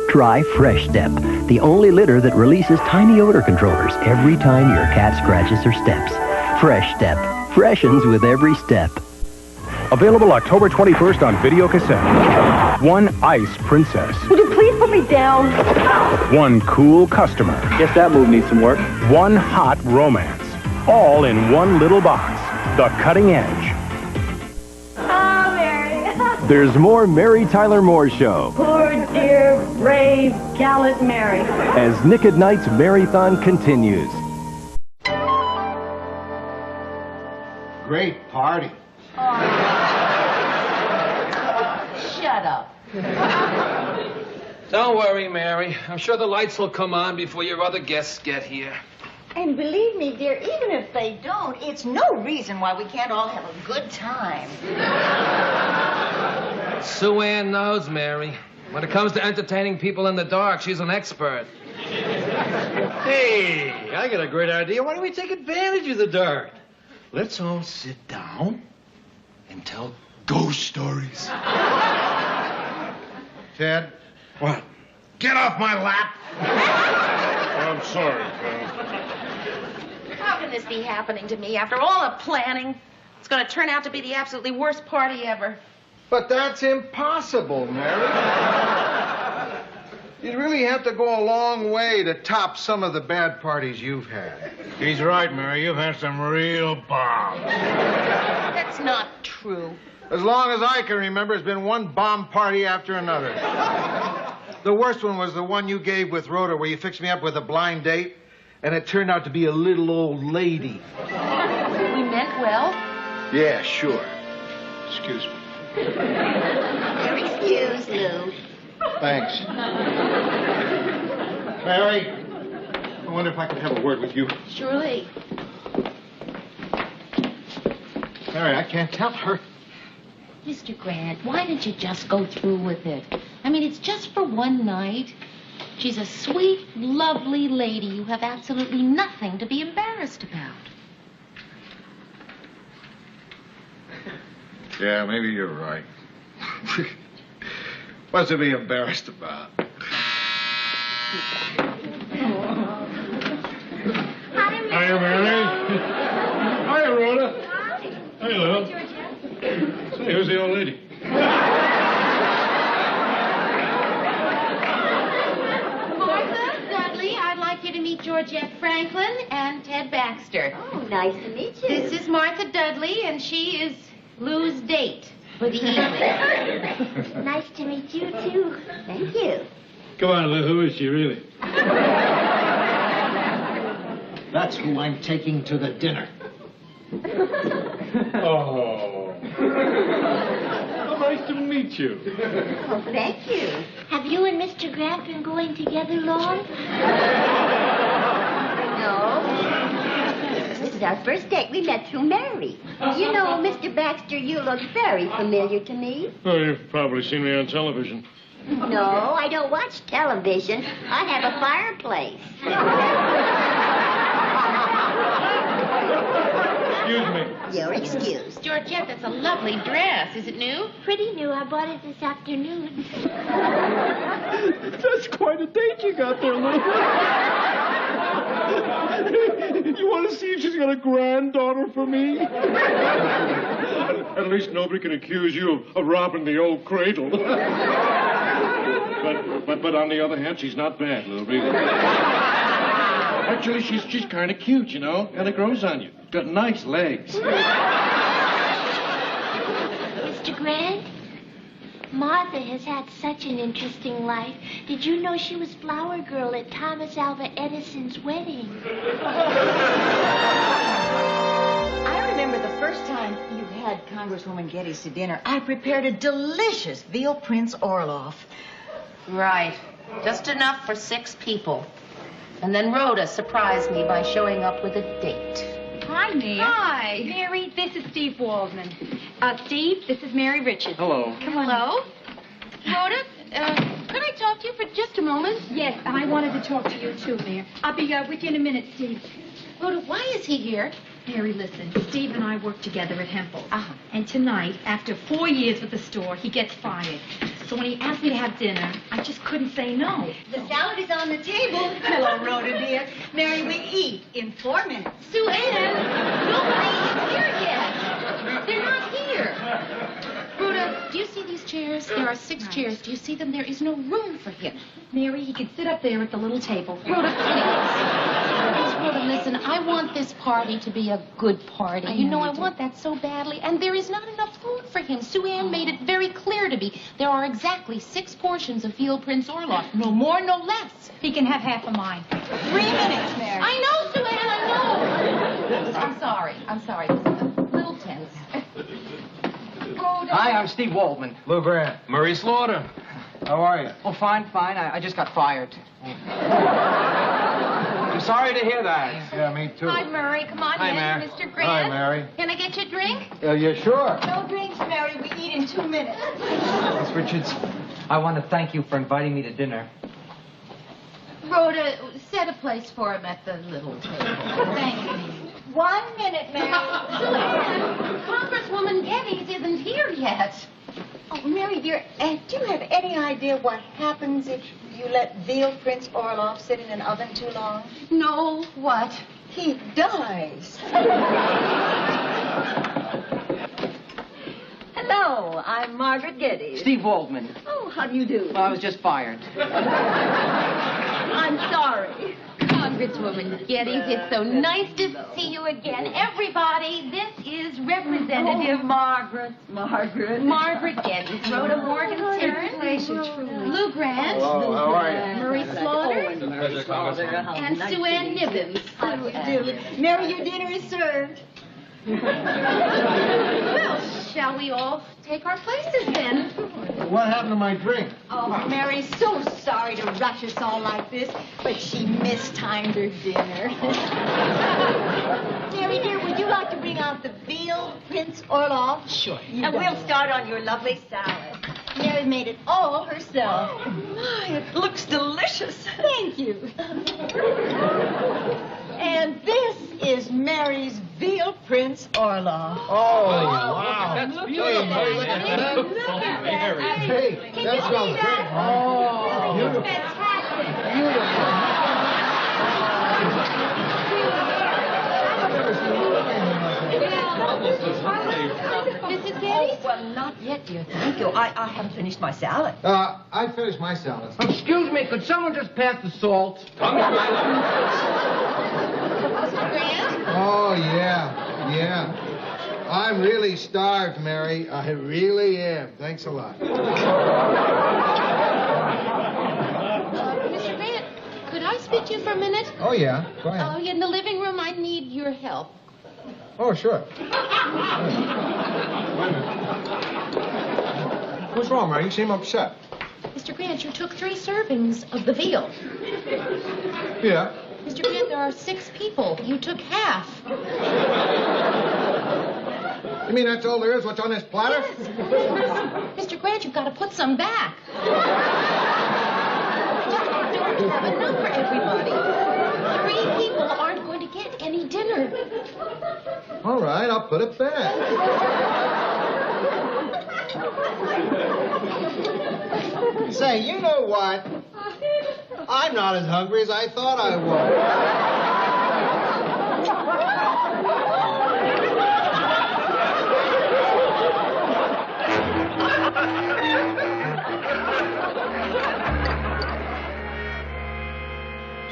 Try Fresh Step, the only litter that releases tiny odor controllers every time your cat scratches or steps. Fresh Step, freshens with every step. Available October 21st on video cassette. One ice princess. Would you please put me down? One cool customer. Guess that move needs some work. One hot romance. All in one little box. The cutting edge. Oh, Mary. There's more Mary Tyler Moore Show Poor, dear, brave, gallant Mary. as Nick at Night's Marathon continues. Great party. Shut up. Don't worry, Mary. I'm sure the lights will come on before your other guests get here. And believe me, dear, even if they don't, it's no reason why we can't all have a good time. Sue Ann knows, Mary. When it comes to entertaining people in the dark, she's an expert. Hey, I got a great idea. Why don't we take advantage of the dark? Let's all sit down and tell ghost stories. Ted? What? Get off my lap! I'm sorry, Ted. How can this be happening to me after all the planning? It's going to turn out to be the absolutely worst party ever. But that's impossible, Mary. You'd really have to go a long way to top some of the bad parties you've had. He's right, Mary. You've had some real bombs. That's not true. As long as I can remember, it's been one bomb party after another. The worst one was the one you gave with Rhoda, where you fixed me up with a blind date, and it turned out to be a little old lady. We meant well. Yeah, sure. Excuse me. You're excused, Lou. Thanks. Mary, I wonder if I could have a word with you. Surely. Mary, I can't tell her. Mr. Grant, why didn't you just go through with it? I mean, it's just for one night. She's a sweet, lovely lady. You have absolutely nothing to be embarrassed about. Yeah, maybe you're right. What's to be embarrassed about? Hiya, Mary. Hiya, Rhoda. Hey, Lou. Say, who's the old lady? Martha, Dudley, I'd like you to meet Georgette Franklin and Ted Baxter. Oh, nice to meet you. This is Martha Dudley, and she is Lou's date for the evening. Nice to meet you, too. Thank you. Come on, Lou. Who is she, really? That's who I'm taking to the dinner. Oh. How nice to meet you. Oh, thank you. Have you and Mr. Grant been going together long? No. This is our first date. We met through Mary. You know, Mr. Baxter, you look very familiar to me. Oh, you've probably seen me on television. No, I don't watch television. I have a fireplace. Excuse me. You're excused. Georgette, that's a lovely dress. Is it new? Pretty new. I bought it this afternoon. That's quite a date you got there, Lou. You want to see if she's got a granddaughter for me? At least nobody can accuse you of robbing the old cradle. But on the other hand, she's not bad, Lou, really. Actually, she's kind of cute, you know, and it grows on you. Got nice legs. Mr. Grant, Martha has had such an interesting life. Did you know she was flower girl at Thomas Alva Edison's wedding? I remember the first time you had Congresswoman Geddes to dinner, I prepared a delicious veal Prince Orloff. Right. Just enough for 6 people. And then Rhoda surprised me by showing up with a date. Hi, Mia. Hi. Mary, this is Steve Waldman. Steve, this is Mary Richards. Hello. Come on. Hello? Rhoda, could I talk to you for just a moment? Yes, I wanted to talk to you too, Mayor. I'll be with you in a minute, Steve. Rhoda, why is he here? Mary, listen. Steve and I work together at Hempel's. And tonight, after 4 years with the store, he gets fired. So when he asked me to have dinner, I just couldn't say no. The salad is on the table. Hello, Rhoda, dear. Mary, we eat in 4 minutes. Sue Ann, nobody is here yet. They're not here. Rhoda, do you see these chairs? There are 6 chairs. Do you see them? There is no room for him. Mary, he can sit up there at the little table. Rhoda, please. Please, Rhoda, listen. I want this party to be a good party. You know, I want that so badly. And there is not enough food for him. Sue Ann made it very clear to me. There are exactly 6 portions of veal Prince Orloff. No more, no less. He can have half of mine. 3 minutes, Mary. I know, Sue Ann, I know. I'm sorry. This is a little tense. Hi, I'm Steve Waldman. Lou Grant. Murray Slaughter. How are you? Oh, fine. I just got fired. I'm sorry to hear that. Yeah, me too. Hi, Murray. Come on Hi, in. Mary. Mr. Grant. Hi, Mary. Can I get you a drink? Yeah, sure. No drinks, Mary. We eat in 2 minutes. Miss Richards, I want to thank you for inviting me to dinner. Rhoda, set a place for him at the little table. Thank you. 1 minute, Mary. Congresswoman Geddes isn't here yet. Oh, Mary, dear, do you have any idea what happens if you let veal Prince Orloff sit in an oven too long? No, what? He dies. Hello, I'm Margaret Geddes. Steve Waldman. Oh, how do you do? Well, I was just fired. I'm sorry. Congresswoman Geddes, it's so nice to see you again. Everybody, this is Representative Margaret. Margaret Geddes, Rhoda Morgan-Terran, Lou Grant, Hello, how are you? Murray Slaughter, and Sue Ann Nibbins. How do you do? Mary, your dinner is served. Well, shall we all take our places then? What happened to my drink? Oh, Mary's so sorry to rush us all like this, but she mistimed her dinner. Mary, dear, would you like to bring out the veal Prince Orloff? Sure. And we'll start on your lovely salad. Mary made it all herself. Oh, my, it looks delicious. Thank you. And this is Mary's veal Prince Orloff. Oh, wow. That's beautiful. Look at that. Hey, that smells great. Oh, beautiful. Fantastic. Mrs. Geddes? Oh, well, not yet, dear. Thank you. I haven't finished my salad. I finished my salad. Excuse me, could someone just pass the salt? Mr. Grant? Oh, yeah. I'm really starved, Mary. I really am. Thanks a lot. Mr. Grant, could I speak to you for a minute? Oh, yeah. Go ahead. Oh, in the living room, I need your help. Oh, sure. What's wrong, Mary? You seem upset. Mr. Grant, you took 3 servings of the veal. Yeah. Mr. Grant, there are 6 people. You took half. You mean that's all there is? What's on this platter? Mr. Grant, you've got to put some back. Don't have enough for everybody. 3 people aren't going to get any dinner. All right, I'll put it back. Say, you know what? I'm not as hungry as I thought I was.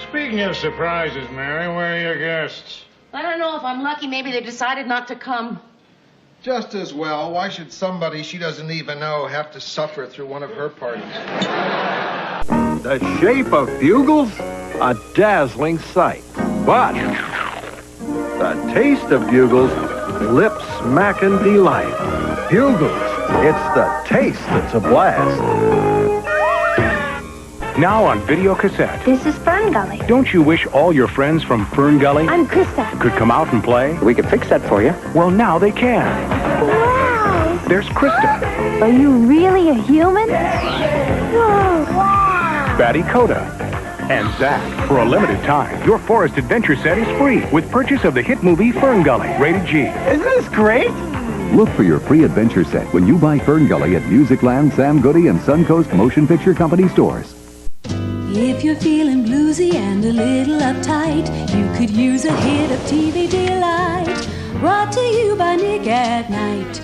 Speaking of surprises, Mary, where are your guests? I don't know if I'm lucky. Maybe they decided not to come. Just as well. Why should somebody she doesn't even know have to suffer through one of her parties? The shape of Bugles? A dazzling sight. But the taste of Bugles, lip-smacking delight. Bugles, it's the taste that's a blast. Now on video cassette. This is Fern Gully. Don't you wish all your friends from Fern Gully I'm Krista. could come out and play? We could fix that for you. Well, now they can. Wow! There's Krista, Are you really a human? Oh, wow! Batty Coda, and Zach. For a limited time, your Forest Adventure set is free with purchase of the hit movie Fern Gully, rated G. Isn't this great? Look for your free adventure set when you buy Fern Gully at Musicland, Sam Goody, and Suncoast Motion Picture Company stores. If you're feeling bluesy and a little uptight, you could use a hit of TV Delight, brought to you by Nick at Night.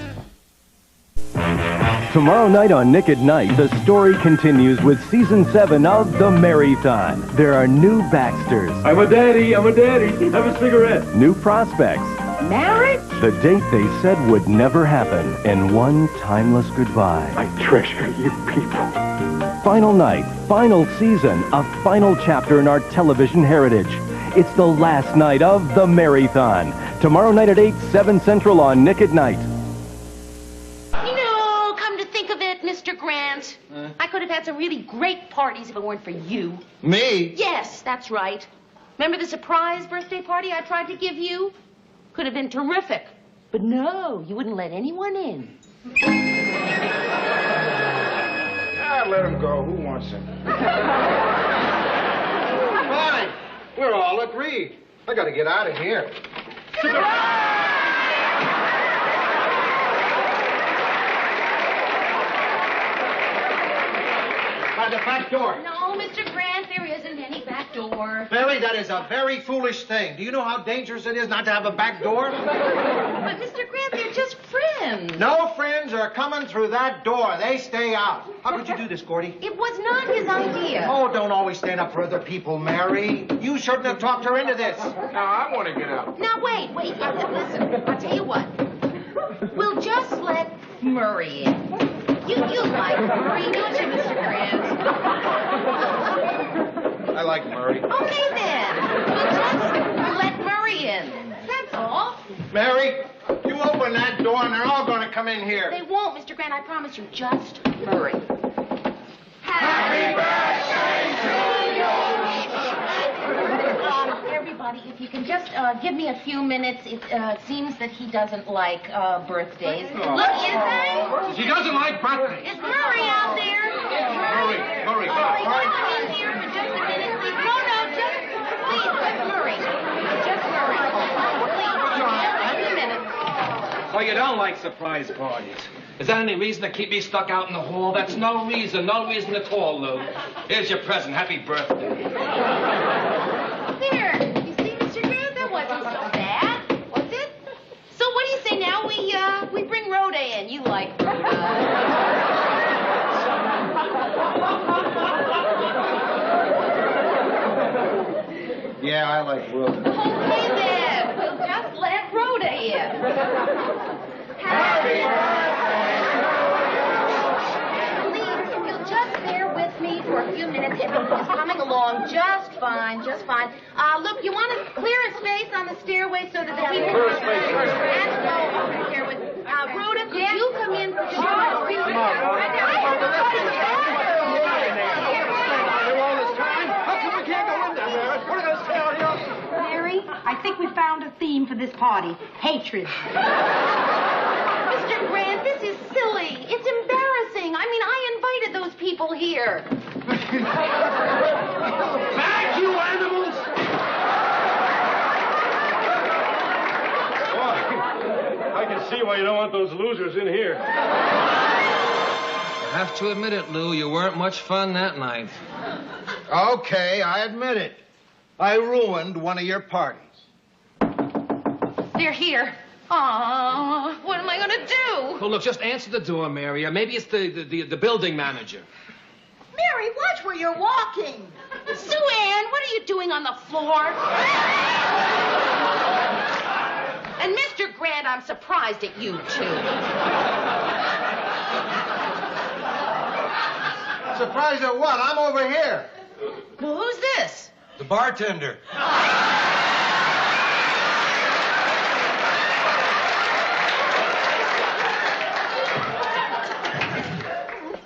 Tomorrow night on Nick at Night, the story continues with Season 7 of The Marython. There are new Baxters. I'm a daddy. Have a cigarette. New prospects. Marriage? The date they said would never happen. And one timeless goodbye. I treasure you people. Final night, final season, a final chapter in our television heritage. It's the last night of The Marython. Tomorrow night at 8, 7 Central on Nick at Night. You know, come to think of it, Mr. Grant, I could have had some really great parties if it weren't for you. Me? Yes, that's right. Remember the surprise birthday party I tried to give you? Could have been terrific. But no, you wouldn't let anyone in. Let him go. Who wants him? Fine. We're all agreed. I gotta get out of here. By the back door. No, Mr. Grant, there isn't any back door. Mary, that is a very foolish thing. Do you know how dangerous it is not to have a back door? But, Mr. Grant, they're just friends. No friends are coming through that door. They stay out. How could you do this, Gordy? It was not his idea. Oh, don't always stand up for other people, Mary. You shouldn't have talked her into this. Now, I want to get out. Now, wait. Listen, I'll tell you what. We'll just let Murray in. You like Murray, don't you, Mr. Grant? I like Murray. Okay, then. We'll just let Murray in. That's all. Mary, you open that door and they're all going to come in here. They won't, Mr. Grant. I promise you. Just Murray. Happy birthday to you! Everybody, if you can just give me a few minutes. It seems that he doesn't like birthdays. Oh. Look, is He doesn't like birthdays. Is Murray out there? Murray, Come in here for just a minute, please. No, just Murray. Just Murray. Please, just a minute. Oh, you don't like surprise parties. Is that any reason to keep me stuck out in the hall? That's no reason at all, Lou. Here's your present. Happy birthday. There. You see, Mr. Grant, that wasn't so bad, was it? So what do you say now we bring Rhoda in? You like Rhoda. Yeah, I like Rhoda. Okay, then. We'll just let Rhoda in. Happy birthday. Please, if you'll just bear with me for a few minutes, everything is coming along just fine. Look, you want to clear a space on the stairway so that the people Clear a space, clear a space. And go over the stairway. Rhoda, could you come in for just a few minutes? Mary, I think we found a theme for this party. Hatred. Mr. Grant, this is silly. It's embarrassing. I mean, I invited those people here. Back, you animals! I can see why you don't want those losers in here. I have to admit it, Lou. You weren't much fun that night. Okay, I admit it. I ruined one of your parties. They're here. Aw, what am I going to do? Well, look, just answer the door, Mary. Or maybe it's the building manager. Mary, watch where you're walking. Sue Ann, what are you doing on the floor? And Mr. Grant, I'm surprised at you, too. Surprised at what? I'm over here. Well, who's this? The bartender.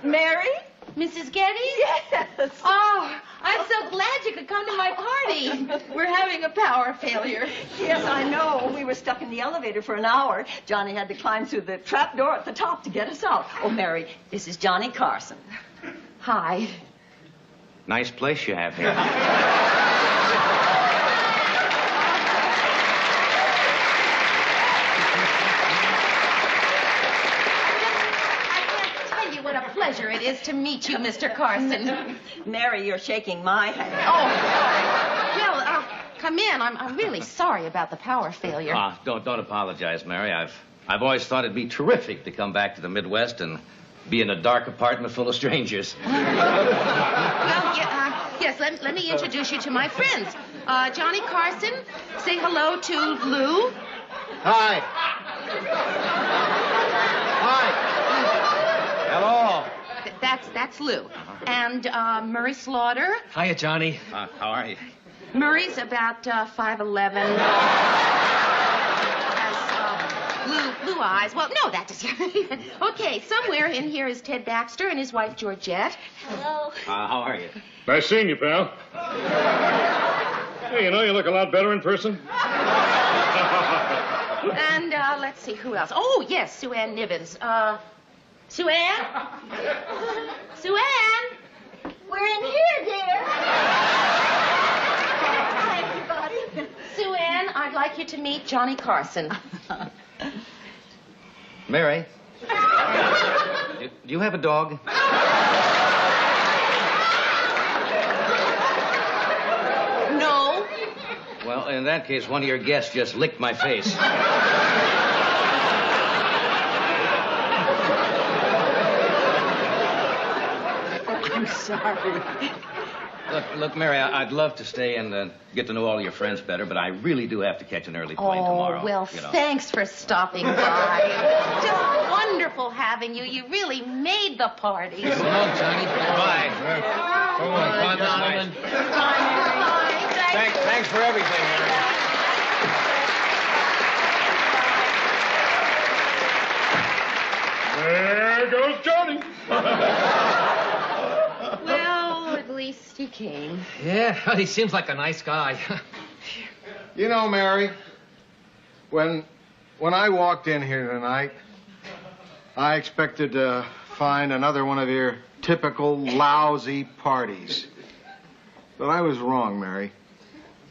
Mary? Mrs. Geddes? Yes. Oh, I'm so glad you could come to my party. We're having a power failure. Yes, I know. We were stuck in the elevator for an hour. Johnny had to climb through the trap door at the top to get us out. Oh, Mary, this is Johnny Carson. Hi. Nice place you have here. What a pleasure it is to meet you, Mr. Carson. Mary, you're shaking my hand. Oh, sorry. Well, come in. I'm really sorry about the power failure. Don't apologize, Mary. I've always thought it'd be terrific to come back to the Midwest and be in a dark apartment full of strangers. Yes, let me introduce you to my friends. Johnny Carson, say hello to Lou. Hi. Hi. Hello. That's Lou. And Murray Slaughter. Hiya, Johnny. How are you? Murray's about 5'11". Blue eyes. Well, no, that just... Okay, somewhere in here is Ted Baxter and his wife, Georgette. Hello. How are you? Nice seeing you, pal. Hey, you know, you look a lot better in person. And, let's see, who else? Oh, yes, Sue Ann Nivens. Sue Ann? Sue Ann? We're in here, dear. Hi, everybody. Sue Ann, I'd like you to meet Johnny Carson. Mary? Do you have a dog? No. Well, in that case, one of your guests just licked my face. I'm sorry. Look, Mary, I'd love to stay and get to know all your friends better, but I really do have to catch an early plane tomorrow. Oh, well, you know. thanks for stopping by. Just wonderful having you. You really made the party. So long, Johnny. Bye. Bye, Donovan. Thanks for everything, Mary. There goes Johnny. Well, at least he came. Yeah, he seems like a nice guy. You know, Mary, when I walked in here tonight, I expected to find another one of your typical lousy parties. But I was wrong, Mary.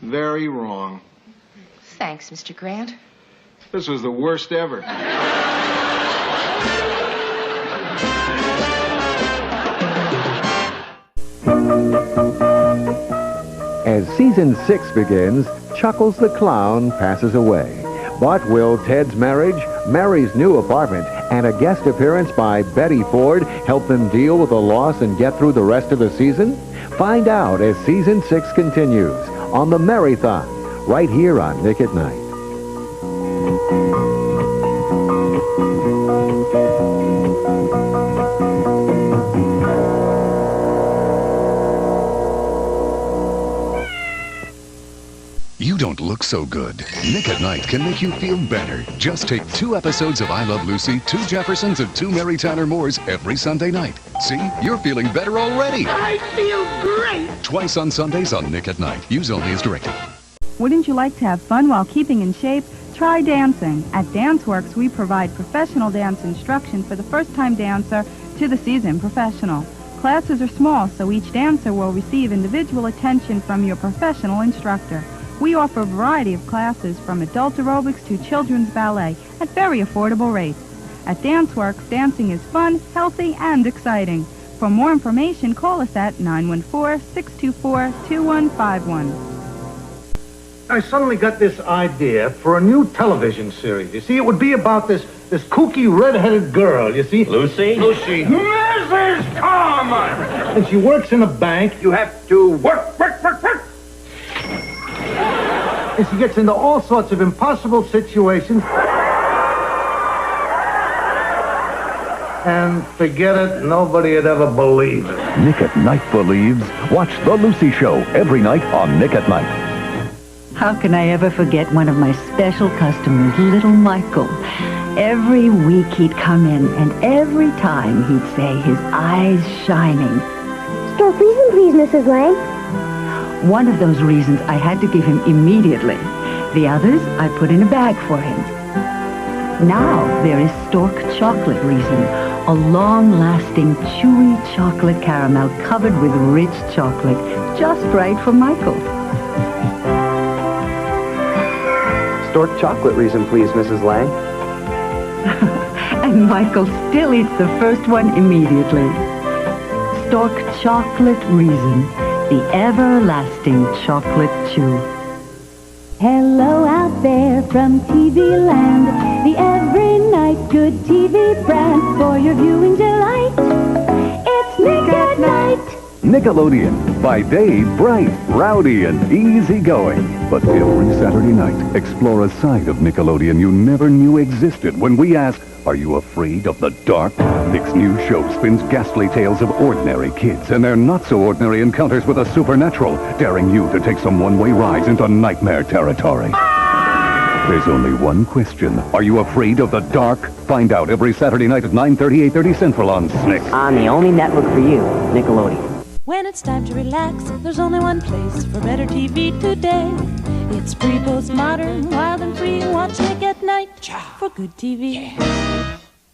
Very wrong. Thanks, Mr. Grant. This was the worst ever. As season 6 begins, Chuckles the Clown passes away. But will Ted's marriage, Mary's new apartment, and a guest appearance by Betty Ford help them deal with the loss and get through the rest of the season? Find out as season 6 continues on the Marython, right here on Nick at Night. You don't look so good. Nick at Night can make you feel better. Just take 2 episodes of I Love Lucy, 2 Jeffersons, and 2 Mary Tyler Moores every Sunday night. See? You're feeling better already. I feel great. Twice on Sundays on Nick at Night. Use only as directed. Wouldn't you like to have fun while keeping in shape? Try dancing. At DanceWorks, we provide professional dance instruction for the first-time dancer to the seasoned professional. Classes are small, so each dancer will receive individual attention from your professional instructor. We offer a variety of classes from adult aerobics to children's ballet at very affordable rates. At DanceWorks, dancing is fun, healthy, and exciting. For more information, call us at 914-624-2151. I suddenly got this idea for a new television series. You see, it would be about this kooky red-headed girl, you see? Lucy? Lucy. Mrs. Carmen! And she works in a bank. You have to work. And she gets into all sorts of impossible situations. And forget it, nobody would ever believe it. Nick at Night believes. Watch The Lucy Show every night on Nick at Night. How can I ever forget one of my special customers, little Michael? Every week he'd come in, and every time he'd say, his eyes shining. Store reason, please, Mrs. Lang. One of those reasons I had to give him immediately. The others I put in a bag for him. Now there is Stork Chocolate Reason, a long-lasting, chewy chocolate caramel covered with rich chocolate, just right for Michael. Stork Chocolate Reason, please, Mrs. Lang. And Michael still eats the first one immediately. Stork Chocolate Reason, the everlasting chocolate chew. Hello out there from TV Land, the every night good TV brand for your viewing delight. It's Nick at Night. Nickelodeon. By day, bright, rowdy, and easygoing. But every Saturday night, explore a side of Nickelodeon you never knew existed when we ask, are you afraid of the dark? Nick's new show spins ghastly tales of ordinary kids and their not-so-ordinary encounters with the supernatural, daring you to take some one-way rides into nightmare territory. There's only one question. Are you afraid of the dark? Find out every Saturday night at 9:30, 8:30 Central on Snick. On the only network for you, Nickelodeon. When it's time to relax, there's only one place for better TV today. It's pre-post modern, wild and free. Watch Nick at night for good TV.